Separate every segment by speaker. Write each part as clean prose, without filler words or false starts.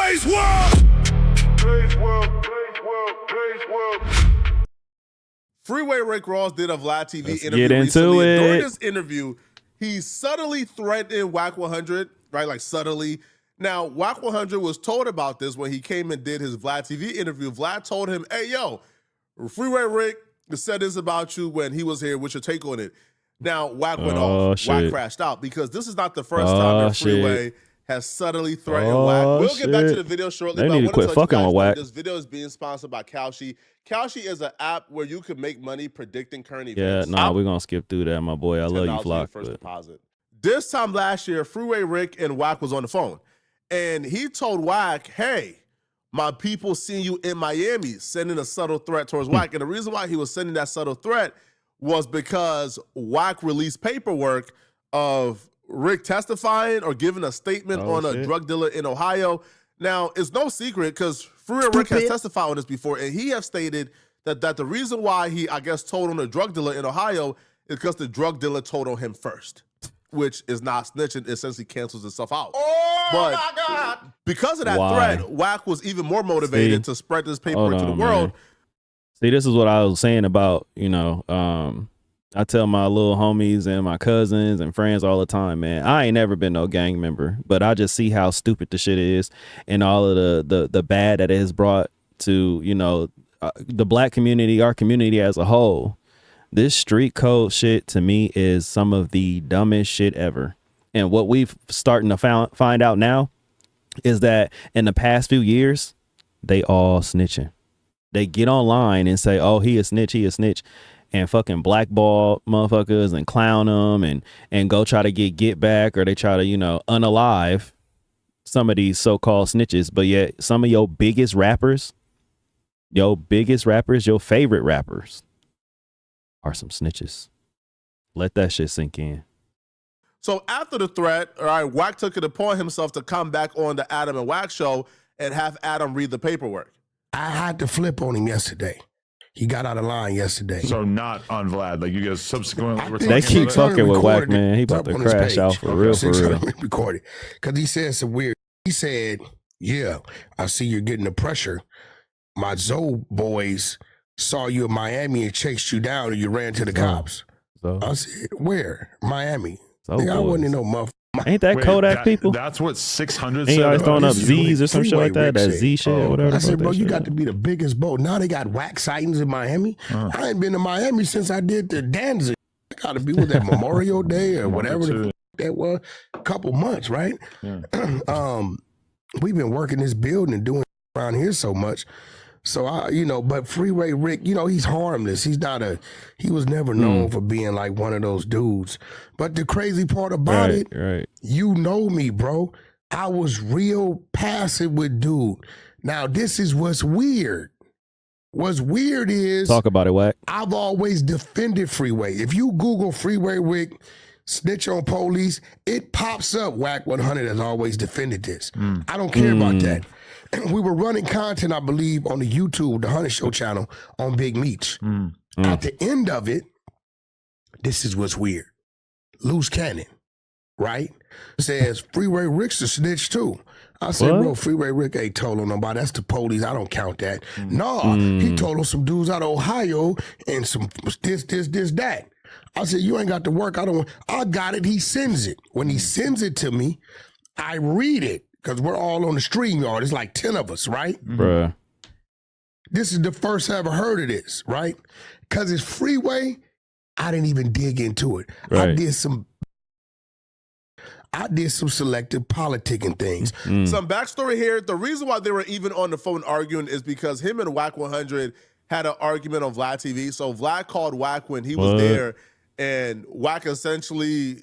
Speaker 1: DRE'S World. Freeway Rick Ross did a Vlad TV
Speaker 2: Let's
Speaker 1: interview
Speaker 2: get into
Speaker 1: recently.
Speaker 2: it.
Speaker 1: During this interview, he subtly threatened Wack 100, right? Like subtly. Now, Wack 100 was told about this when he came and did his Vlad TV interview. Vlad told him, hey, yo, Freeway Rick said this about you when he was here. What's your take on it? Now, Wack went off.
Speaker 2: Shit.
Speaker 1: Wack crashed out because this is not the first time that Freeway has subtly threatened Wack. We'll get back to the video shortly.
Speaker 2: They
Speaker 1: but
Speaker 2: need
Speaker 1: I
Speaker 2: to quit
Speaker 1: want
Speaker 2: fucking
Speaker 1: let you
Speaker 2: with
Speaker 1: guys know
Speaker 2: Wack.
Speaker 1: this video is being sponsored by Kalshi. Kalshi is an app where you can make money predicting current
Speaker 2: Yeah,
Speaker 1: events.
Speaker 2: nah, we're going to skip through that, my boy. I love you, Flock.
Speaker 1: First deposit. This time last year, Freeway Rick and Wack was on the phone. And he told Wack, hey, my people seen you in Miami, sending a subtle threat towards Wack. And the reason why he was sending that subtle threat was because Wack released paperwork of Rick testifying or giving a statement on a drug dealer in Ohio. Now, it's no secret because Freeway Rick has testified on this before, and he has stated that the reason why he, I guess, told on the drug dealer in Ohio is because the drug dealer told on him first, which is not snitching. It essentially cancels itself out. Oh, but my God. Because of that threat, Wack was even more motivated to spread this paperwork to the world.
Speaker 2: Man. See, this is what I was saying about, you know, I tell my little homies and my cousins and friends all the time, man, I ain't never been no gang member, but I just see how stupid the shit is and all of the bad that it has brought to, you know, the black community, our community as a whole. This street code shit to me is some of the dumbest shit ever. And what we've starting to find out now is that in the past few years, they all snitching. They get online and say, oh, he a snitch, and fucking blackball motherfuckers and clown them and go try to get back, or they try to, you know, unalive some of these so-called snitches. But yet some of your biggest rappers, your favorite rappers are some snitches. Let that shit sink in.
Speaker 1: So after the threat, all right, Wack took it upon himself to come back on the Adam and Wack show and have Adam read the paperwork.
Speaker 3: I had to flip on him yesterday. He got out of line yesterday.
Speaker 4: So not on Vlad. Like you guys subsequently were
Speaker 2: they keep fucking with Wack, man. He about to crash out for real.
Speaker 3: Recorded. Because he said some weird. He said, yeah, I see you're getting the pressure. My Zoe boys saw you in Miami and chased you down and you ran to the cops. So I said, where? Miami. I wasn't in no motherfucker.
Speaker 2: Ain't that Kodak people?
Speaker 4: That's what 600
Speaker 2: said. Ain't always throwing up
Speaker 3: Z's
Speaker 2: or some shit like that. That Z shit or whatever.
Speaker 3: I said, bro, you got to be the biggest boat. Now they got Wack sightings in Miami. I ain't been to Miami since I did the Danzig. I got to be with that Memorial Day or whatever that was. A couple months, right? Yeah. We've been working this building and doing around here so much. So but Freeway Rick, he's harmless. He was never known for being like one of those dudes. But the crazy part about you know me, bro. I was real passive with dude. Now this is what's weird. What's weird is
Speaker 2: talk about it, Wack.
Speaker 3: I've always defended Freeway. If you Google Freeway Rick snitch on police, it pops up. Wack 100 has always defended this. I don't care about that. We were running content, I believe, on the YouTube, the Hunter Show channel on Big Meech. At the end of it, this is what's weird. Loose cannon, right? Says Freeway Rick's a snitch too. I said, bro, Freeway Rick ain't told on nobody. That's the police. I don't count that. No, he told on some dudes out of Ohio and some this, that. I said, you ain't got to work. I got it. He sends it. When he sends it to me, I read it. Because we're all on the stream yard. It's like 10 of us, right?
Speaker 2: Bruh.
Speaker 3: This is the first I ever heard of this, right? Because it's Freeway, I didn't even dig into it.
Speaker 2: Right.
Speaker 3: I did some selective politicking things.
Speaker 1: Some backstory here. The reason why they were even on the phone arguing is because him and Wack 100 had an argument on Vlad TV. So Vlad called Wack when he was there, and Wack essentially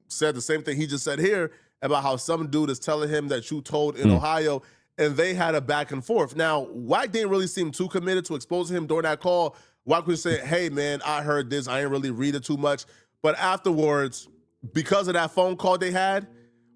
Speaker 1: said the same thing he just said here, about how some dude is telling him that you told in Ohio, and they had a back and forth. Now, Wack didn't really seem too committed to exposing him during that call. Wack was saying, hey, man, I heard this. I didn't really read it too much. But afterwards, because of that phone call they had,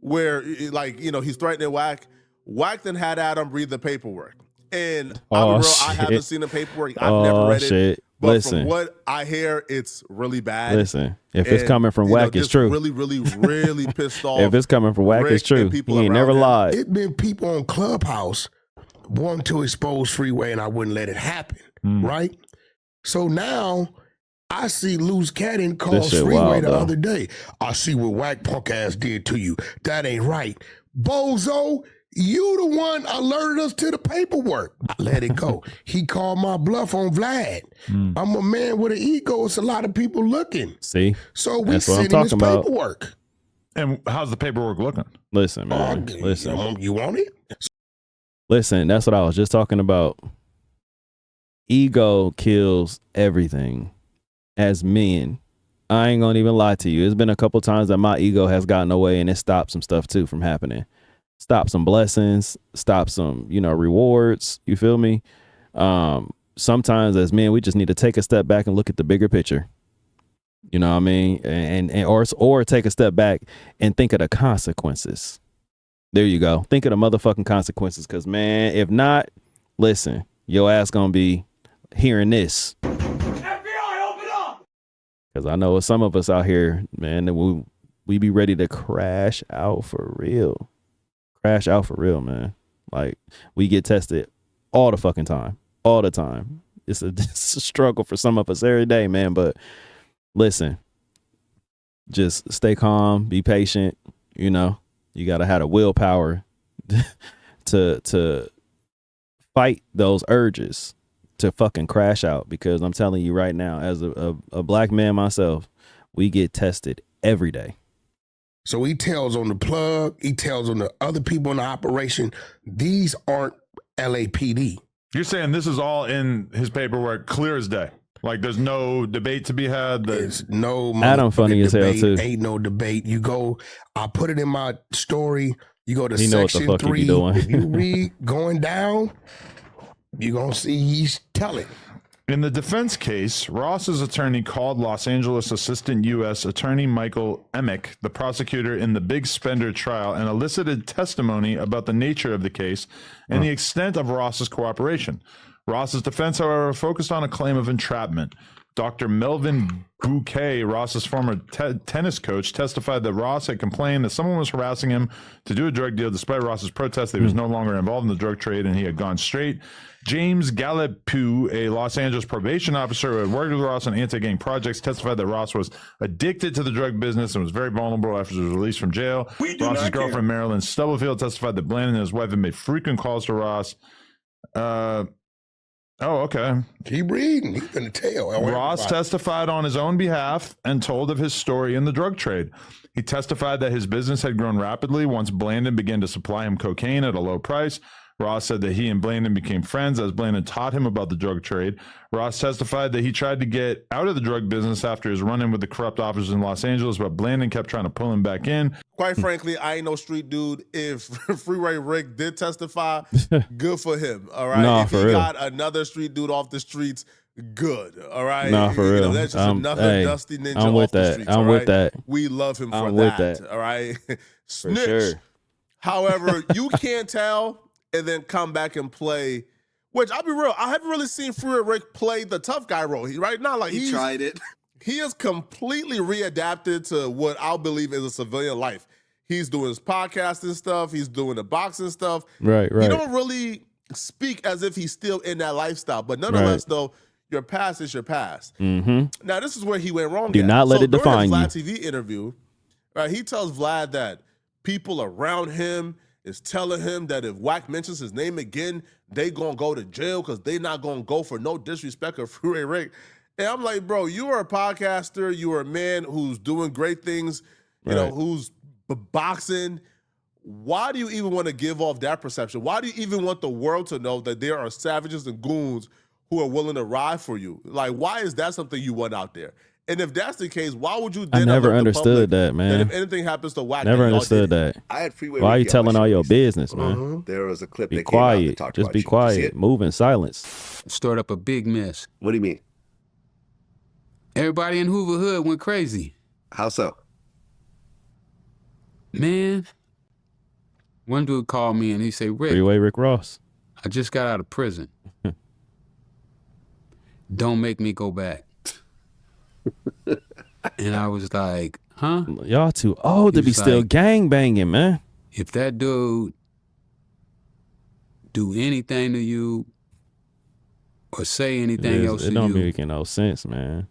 Speaker 1: where, he's threatening Wack, Wack then had Adam read the paperwork. And I haven't seen the paperwork. I've never read it. But
Speaker 2: Listen.
Speaker 1: from what I hear, it's really bad.
Speaker 2: Listen, if it's
Speaker 1: And,
Speaker 2: coming from
Speaker 1: you know,
Speaker 2: Wack, it's
Speaker 1: just
Speaker 2: true.
Speaker 1: Really, really, really pissed off.
Speaker 2: If it's coming from Wack,
Speaker 1: Rick
Speaker 2: it's true.
Speaker 1: and people
Speaker 2: He ain't
Speaker 1: around
Speaker 2: never
Speaker 1: him.
Speaker 2: lied.
Speaker 3: It been people on Clubhouse wanting to expose Freeway, and I wouldn't let it happen, right? So now I see Loose Cannon calls
Speaker 2: shit
Speaker 3: Freeway
Speaker 2: wild,
Speaker 3: the
Speaker 2: though.
Speaker 3: other day. I see what Wack punk ass did to you. That ain't right. Bozo, you the one alerted us to the paperwork. I let it go. He called my bluff on Vlad. I'm a man with an ego. It's a lot of people looking.
Speaker 2: See?
Speaker 3: So we
Speaker 2: That's what I'm
Speaker 3: send him his
Speaker 2: talking about.
Speaker 3: paperwork.
Speaker 4: And how's the paperwork looking?
Speaker 2: Listen, man. Listen.
Speaker 3: You want it?
Speaker 2: Listen, that's what I was just talking about. Ego kills everything. As men, I ain't gonna even lie to you. It's been a couple times that my ego has gotten away and it stopped some stuff too from happening. Stop some blessings, stop some, rewards. You feel me? Sometimes as men, we just need to take a step back and look at the bigger picture. You know what I mean? And or take a step back and think of the consequences. There you go. Think of the motherfucking consequences. Cause man, if not, listen, your ass gonna be hearing this. FBI, open up! Cause I know some of us out here, man, that we be ready to crash out for real. Crash out for real, man. Like we get tested all the fucking time. All the time. It's a struggle for some of us every day, man. But listen, just stay calm, be patient. You gotta have the willpower to fight those urges to fucking crash out. Because I'm telling you right now, as a black man myself, we get tested every day.
Speaker 3: So he tells on the plug, he tells on the other people in the operation, these aren't LAPD.
Speaker 4: You're saying this is all in his paperwork, clear as day. Like there's no debate to be had.
Speaker 3: There's no
Speaker 2: Adam funny as hell
Speaker 3: debate.
Speaker 2: too.
Speaker 3: Ain't no debate. You go, I put it in my story. You go to
Speaker 2: He know what the
Speaker 3: section
Speaker 2: fuck he be
Speaker 3: 3.
Speaker 2: doing.
Speaker 3: If you read going down, you're gonna see he's telling.
Speaker 4: In the defense case, Ross's attorney called Los Angeles Assistant U.S. Attorney Michael Emick, the prosecutor in the Big Spender trial, and elicited testimony about the nature of the case and the extent of Ross's cooperation. Ross's defense, however, focused on a claim of entrapment. Dr. Melvin Bouquet, Ross's former tennis coach, testified that Ross had complained that someone was harassing him to do a drug deal despite Ross's protest that he was no longer involved in the drug trade and he had gone straight. James Gallipeau, a Los Angeles probation officer who had worked with Ross on anti-gang projects, testified that Ross was addicted to the drug business and was very vulnerable after his release from jail. Ross's girlfriend, Marilyn Stubblefield, testified that Blandon and his wife had made frequent calls to Ross. Oh, okay.
Speaker 3: Keep reading. He's gonna tell.
Speaker 4: Ross testified on his own behalf and told of his story in the drug trade. He testified that his business had grown rapidly once Blandon began to supply him cocaine at a low price. Ross said that he and Blandon became friends as Blandon taught him about the drug trade. Ross testified that he tried to get out of the drug business after his run-in with the corrupt officers in Los Angeles, but Blandon kept trying to pull him back in.
Speaker 1: Quite frankly, I ain't no street dude. If Freeway Rick did testify, good for him. All right.
Speaker 2: Nah,
Speaker 1: if
Speaker 2: for
Speaker 1: he
Speaker 2: real.
Speaker 1: got another street dude off the streets, good. All right.
Speaker 2: Nah, for real.
Speaker 1: That's just another dusty ninja
Speaker 2: I'm
Speaker 1: off
Speaker 2: with
Speaker 1: the
Speaker 2: that.
Speaker 1: streets.
Speaker 2: I'm
Speaker 1: all
Speaker 2: with
Speaker 1: right?
Speaker 2: that.
Speaker 1: We love him for
Speaker 2: I'm with
Speaker 1: that.
Speaker 2: that.
Speaker 1: All right.
Speaker 2: For
Speaker 1: Snitch.
Speaker 2: sure.
Speaker 1: However, you can't tell and then come back and play. Which I'll be real, I haven't really seen Freeway Rick play the tough guy role. Right now, like
Speaker 5: He tried it.
Speaker 1: he is completely readapted to what I'll believe is a civilian life. He's doing his podcasting stuff. He's doing the boxing stuff.
Speaker 2: Right.
Speaker 1: He don't really speak as if he's still in that lifestyle. But nonetheless, though, your past is your past.
Speaker 2: Mm-hmm.
Speaker 1: Now, this is where he went wrong.
Speaker 2: Do not let it define
Speaker 1: during
Speaker 2: you.
Speaker 1: his Vlad TV interview, right, he tells Vlad that people around him is telling him that if Wack mentions his name again, they gonna go to jail because they not gonna go for no disrespect of Freeway Rick. And I'm like, bro, you are a podcaster. You are a man who's doing great things, you know, who's boxing. Why do you even want to give off that perception? Why do you even want the world to know that there are savages and goons who are willing to ride for you? Like, why is that something you want out there? And if that's the case, why would you then
Speaker 2: I never
Speaker 1: alert the
Speaker 2: understood
Speaker 1: public
Speaker 2: that, man.
Speaker 1: if anything happens to Wack,
Speaker 2: Never
Speaker 1: that y'all
Speaker 2: understood
Speaker 1: did it?
Speaker 2: that.
Speaker 5: I had Freeway
Speaker 2: Why are you
Speaker 5: Ricky on my
Speaker 2: telling all
Speaker 5: show
Speaker 2: your
Speaker 5: recently.
Speaker 2: business, man?
Speaker 5: There was a clip
Speaker 2: Be
Speaker 5: that came out that
Speaker 2: quiet.
Speaker 5: talked
Speaker 2: Just
Speaker 5: about
Speaker 2: be
Speaker 5: you. Did you see
Speaker 2: quiet.
Speaker 5: it?
Speaker 2: Move in silence.
Speaker 6: Stirred up a big mess.
Speaker 5: What do you mean?
Speaker 6: Everybody in Hoover Hood went crazy.
Speaker 5: How so?
Speaker 6: Man, one dude called me and he said, Rick,
Speaker 2: Freeway Rick Ross.
Speaker 6: I just got out of prison. don't make me go back. And I was like, huh?
Speaker 2: Y'all too old to be still gang banging, man.
Speaker 6: If that dude do anything to you or say anything else to you,
Speaker 2: it don't make no sense, man.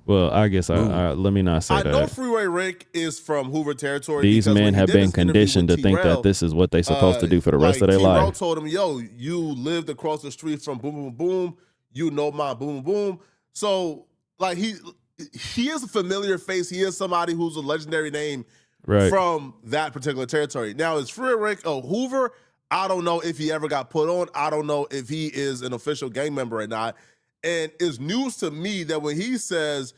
Speaker 2: Well, I guess let me not say that.
Speaker 1: I know Freeway Rick is from Hoover territory.
Speaker 2: These men have been conditioned to think that this is what they're supposed to do for the rest of their life.
Speaker 1: T-Rail told him, yo, you lived across the street from boom, boom, boom. You know my boom, boom. So, like, he is a familiar face. He is somebody who's a legendary name from that particular territory. Now, is Freeway Rick a Hoover? I don't know if he ever got put on. I don't know if he is an official gang member or not. And it's news to me that when he says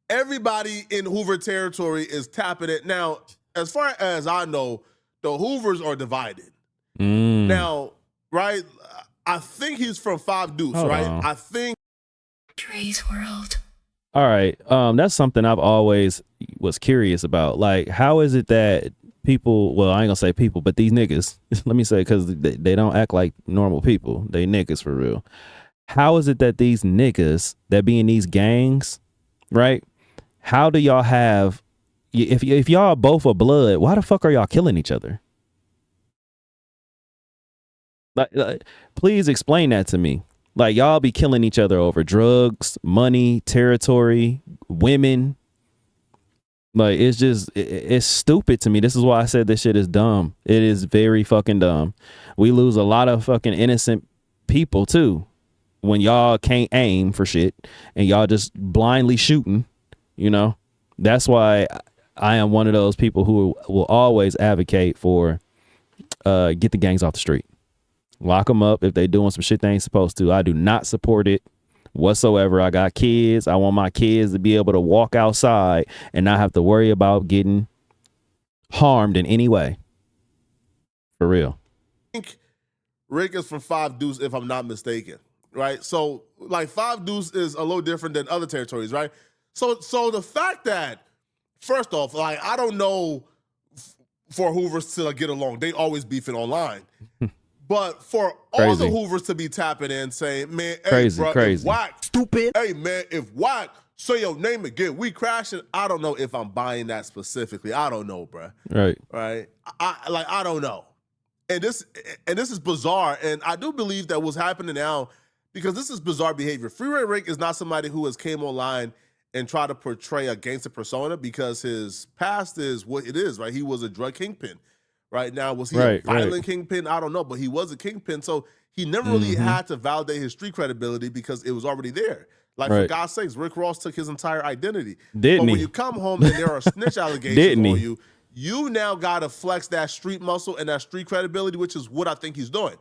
Speaker 1: everybody in Hoover territory is tapping it. Now, as far as I know, the Hoovers are divided. Now, right? I think he's from 5 Deuce, right? I think
Speaker 5: DRE'S World.
Speaker 2: All right. That's something I've always was curious about. Like, how is it that people, well, I ain't gonna say people, but these niggas, let me say, because they don't act like normal people. They niggas for real. How is it that these niggas that be in these gangs, right? How do y'all have, if y'all both are blood, why the fuck are y'all killing each other? Like, please explain that to me. Like, y'all be killing each other over drugs, money, territory, women. Like, it's just, it's stupid to me. This is why I said this shit is dumb. It is very fucking dumb. We lose a lot of fucking innocent people too when y'all can't aim for shit and y'all just blindly shooting, you know. That's why I am one of those people who will always advocate for get the gangs off the street. Lock them up if they doing some shit they ain't supposed to. I do not support it whatsoever. I got kids. I want my kids to be able to walk outside and not have to worry about getting harmed in any way. For real.
Speaker 1: I think Rick is from 5 Deuce, if I'm not mistaken, right? So, like, 5 Deuce is a little different than other territories, right? So the fact that, first off, like, I don't know for Hoovers to get along. They always beefing online. But for all the Hoovers to be tapping in saying, man, hey, bro, if Wack, stupid. Hey, man, if Wack, say your name again, we crashing. I don't know if I'm buying that specifically. I don't know, bro.
Speaker 2: Right.
Speaker 1: I don't know. And this is bizarre. And I do believe that what's happening now, because this is bizarre behavior. Freeway Rick is not somebody who has came online and tried to portray a gangster persona, because his past is what it is, right? He was a drug kingpin. Right now, was he a violent kingpin? I don't know, but he was a kingpin, so he never really had to validate his street credibility because it was already there. Like, for God's sakes, Rick Ross took his entire identity. But when you come home and there are snitch allegations on you, you now got to flex that street muscle and that street credibility, which is what I think he's doing.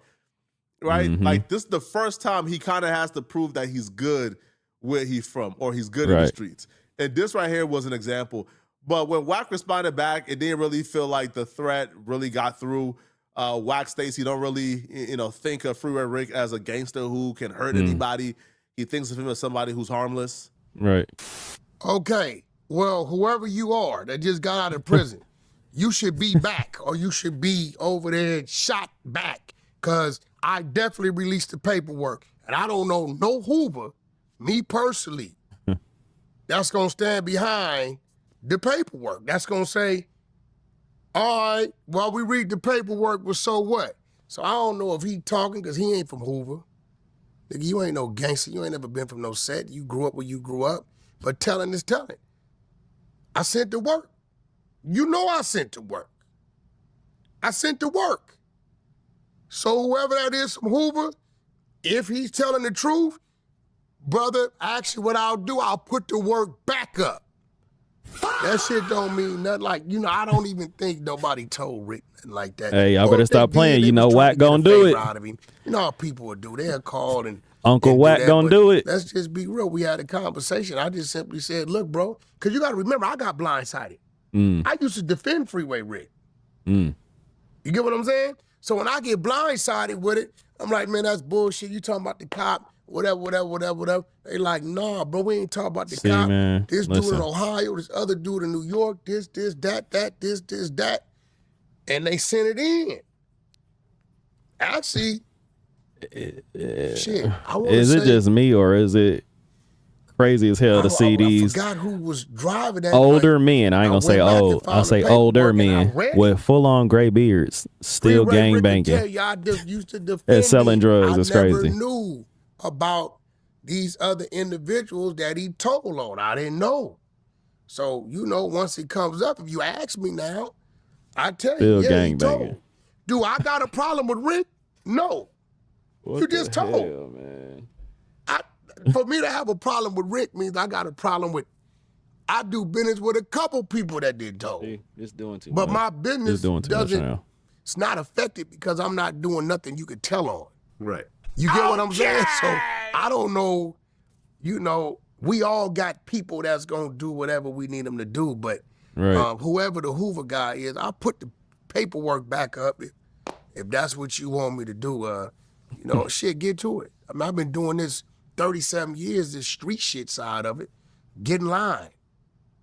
Speaker 1: Right? Like, this is the first time he kind of has to prove that he's good where he's from, or he's good in the streets. And this right here was an example. But when Wack responded back, it didn't really feel like the threat really got through. Wack states he don't really, think of Freeway Rick as a gangster who can hurt anybody. He thinks of him as somebody who's harmless.
Speaker 2: Right.
Speaker 3: Okay. Well, whoever you are that just got out of prison, you should be back, or you should be over there shot back, because I definitely released the paperwork. And I don't know no Hoover, me personally, that's going to stand behind the paperwork. That's gonna say, all right, while we read the paperwork, well, so what? So I don't know if he talking, because he ain't from Hoover. Nigga, you ain't no gangster. You ain't never been from no set. You grew up where you grew up. But telling is telling. I sent to work. You know I sent to work. I sent to work. So whoever that is from Hoover, if he's telling the truth, brother, actually what I'll do, I'll put the work back up. That shit don't mean nothing. Like, I don't even think nobody told Rick nothing like that.
Speaker 2: Hey, y'all better stop playing. You know Wack gonna do it.
Speaker 3: You know how people will do. They'll call and
Speaker 2: Uncle Wack gonna do it.
Speaker 3: Let's just be real. We had a conversation. I just simply said, look, bro, because you got to remember, I got blindsided. I used to defend Freeway Rick. You get what I'm saying? So when I get blindsided with it, I'm like, man, that's bullshit. You talking about the cop, whatever. They like, nah, bro, we ain't talking about the cop.
Speaker 2: Man,
Speaker 3: this dude in Ohio, this other dude in New York, this, that. And they sent it in. Actually, Shit, I want
Speaker 2: Is
Speaker 3: to
Speaker 2: it just me or is it crazy as hell to see
Speaker 3: I
Speaker 2: these
Speaker 3: forgot who was driving that.
Speaker 2: older
Speaker 3: like,
Speaker 2: men? I ain't gonna say
Speaker 3: went back and
Speaker 2: old.
Speaker 3: found
Speaker 2: I'll
Speaker 3: the
Speaker 2: say
Speaker 3: paperwork
Speaker 2: older
Speaker 3: and I
Speaker 2: men
Speaker 3: read it.
Speaker 2: with full on gray beards, still
Speaker 3: Freeway
Speaker 2: gang
Speaker 3: Rick can tell
Speaker 2: banging
Speaker 3: you, I just used to defend
Speaker 2: and selling
Speaker 3: it.
Speaker 2: drugs.
Speaker 3: I
Speaker 2: It's
Speaker 3: never
Speaker 2: crazy.
Speaker 3: knew about these other individuals that he told on. I didn't know. So, once it comes up, if you ask me now, I tell
Speaker 2: Still
Speaker 3: you, yeah, he
Speaker 2: gang banging.
Speaker 3: told. Do I got a problem with Rick? No.
Speaker 2: What
Speaker 3: You just
Speaker 2: the
Speaker 3: told.
Speaker 2: hell, man?
Speaker 3: For me to have a problem with Rick means I got a problem with, I do business with a couple people that did told.
Speaker 2: See, it's doing too
Speaker 3: But
Speaker 2: much.
Speaker 3: my business
Speaker 2: It's doing too much now.
Speaker 3: it's not affected because I'm not doing nothing you could tell on.
Speaker 1: Right.
Speaker 3: You get what I'm saying? So I don't know, we all got people that's gonna do whatever we need them to do, but
Speaker 2: Right.
Speaker 3: whoever the Hoover guy is, I'll put the paperwork back up if that's what you want me to do. Shit, get to it. I mean, I've been doing this 37 years, this street shit side of it. Get in line.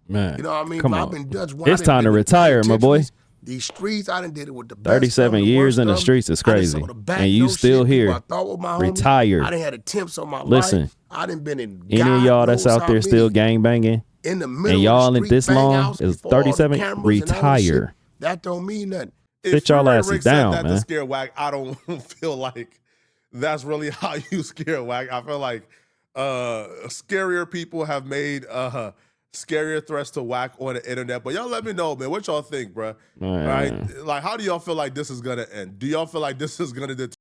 Speaker 2: Man,
Speaker 3: You know what I mean?
Speaker 2: come
Speaker 3: I've
Speaker 2: on.
Speaker 3: been Dutch.
Speaker 2: It's time to retire, my boy.
Speaker 3: These streets, I done did it with the best.
Speaker 2: 37 years in the streets is crazy. And you still here, retired.
Speaker 3: I done had attempts on my
Speaker 2: Listen,
Speaker 3: life. I done been in
Speaker 2: any of y'all that's out there still gang banging,
Speaker 3: in the middle
Speaker 2: and y'all
Speaker 3: of the
Speaker 2: in
Speaker 3: street
Speaker 2: this
Speaker 3: bang
Speaker 2: long
Speaker 3: house
Speaker 2: is
Speaker 3: before all the
Speaker 2: 37,
Speaker 3: cameras and all that shit.
Speaker 2: retire.
Speaker 3: That don't mean nothing.
Speaker 2: Sit y'all
Speaker 1: Freeway
Speaker 2: asses
Speaker 1: Rick
Speaker 2: down,
Speaker 1: said that
Speaker 2: man.
Speaker 1: to scare Wack. I don't feel like that's really how you scare Wack. I feel like scarier people have made scarier threats to Wack on the internet. But y'all let me know, man, what y'all think, bro. All right, like, how do y'all feel like this is gonna end? Do y'all feel like this is gonna deter?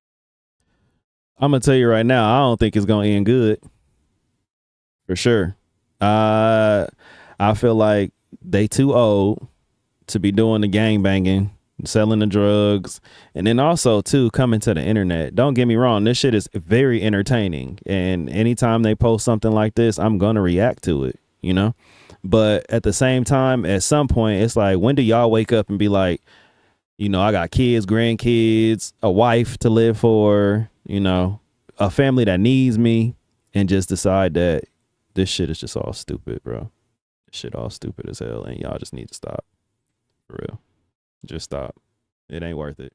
Speaker 2: I'm gonna tell you right now, I don't think it's gonna end good. For sure. I feel like they too old to be doing the gang banging, selling the drugs, and then also too coming to the internet. Don't get me wrong, this shit is very entertaining, and anytime they post something like this, I'm gonna react to it, But at the same time, at some point, it's like, when do y'all wake up and be like, I got kids, grandkids, a wife to live for, a family that needs me, and just decide that this shit is just all stupid, bro. This shit all stupid as hell, and y'all just need to stop. For real. Just stop. It ain't worth it.